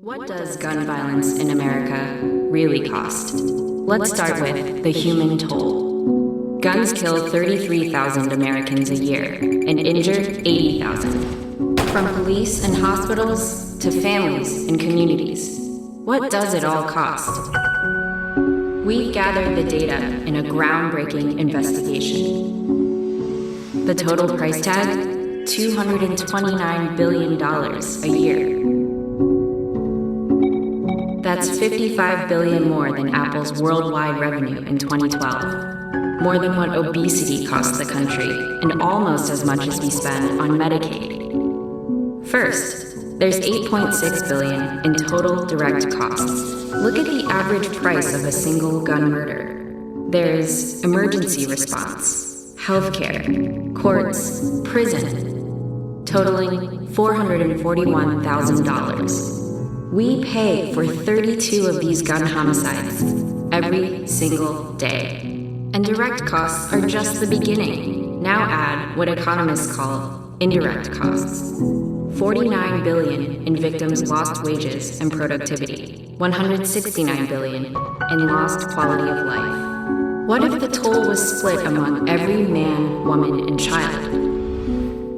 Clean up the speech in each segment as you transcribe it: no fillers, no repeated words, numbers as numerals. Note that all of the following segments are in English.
What does gun violence in America really cost? Let's start with the human toll. Guns kill 33,000 Americans a year and injure 80,000. From police and hospitals to families and communities, what does it all cost? We've gathered the data in a groundbreaking investigation. The total price tag? $229 billion a year. That's $55 billion more than Apple's worldwide revenue in 2012, more than what obesity costs the country, and almost as much as we spend on Medicaid. First, there's $8.6 billion in total direct costs. Look at the average price of a single gun murder. There's emergency response, healthcare, courts, prison, totaling $441,000. We pay for 32 of these gun homicides every single day. And direct costs are just the beginning. Now add what economists call indirect costs. $49 billion in victims' lost wages and productivity. $169 billion in lost quality of life. What if the toll was split among every man, woman, and child?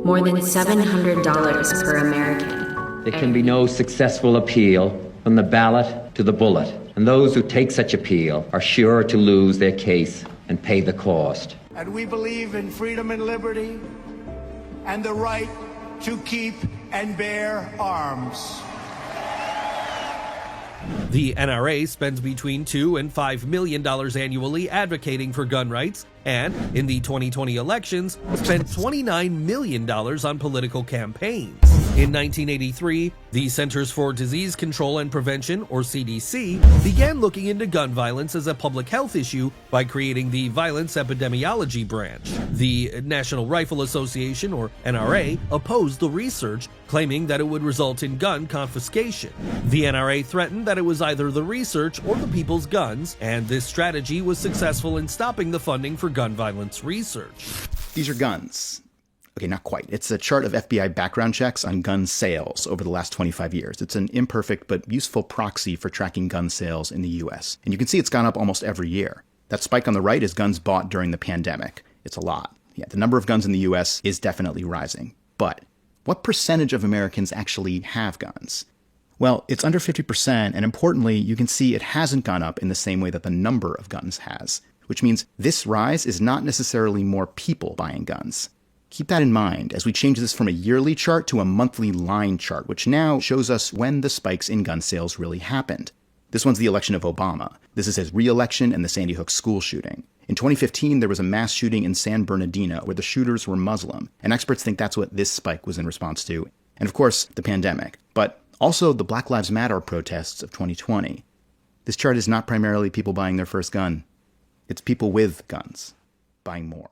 More than $700 per American. There can be no successful appeal from the ballot to the bullet, and those who take such appeal are sure to lose their case and pay the cost. And we believe in freedom and liberty and the right to keep and bear arms. The NRA spends between $2 and $5 million annually advocating for gun rights, and in the 2020 elections, spent $29 million on political campaigns. In 1983, the Centers for Disease Control and Prevention, or CDC, began looking into gun violence as a public health issue by creating the Violence Epidemiology Branch. The National Rifle Association, or NRA, opposed the research, claiming that it would result in gun confiscation. The NRA threatened that it was either the research or the people's guns, and this strategy was successful in stopping the funding for gun violence research. These are guns. Okay, not quite. It's a chart of FBI background checks on gun sales over the last 25 years. It's an imperfect but useful proxy for tracking gun sales in the US. And you can see it's gone up almost every year. That spike on the right is guns bought during the pandemic. It's a lot. Yeah, the number of guns in the US is definitely rising. But what percentage of Americans actually have guns? Well, it's under 50%, and importantly, you can see it hasn't gone up in the same way that the number of guns has, which means this rise is not necessarily more people buying guns. Keep that in mind as we change this from a yearly chart to a monthly line chart, which now shows us when the spikes in gun sales really happened. This one's the election of Obama. This is his re-election and the Sandy Hook school shooting. In 2015, there was a mass shooting in San Bernardino where the shooters were Muslim, and experts think that's what this spike was in response to. And of course, the pandemic, but also the Black Lives Matter protests of 2020. This chart is not primarily people buying their first gun. It's people with guns buying more.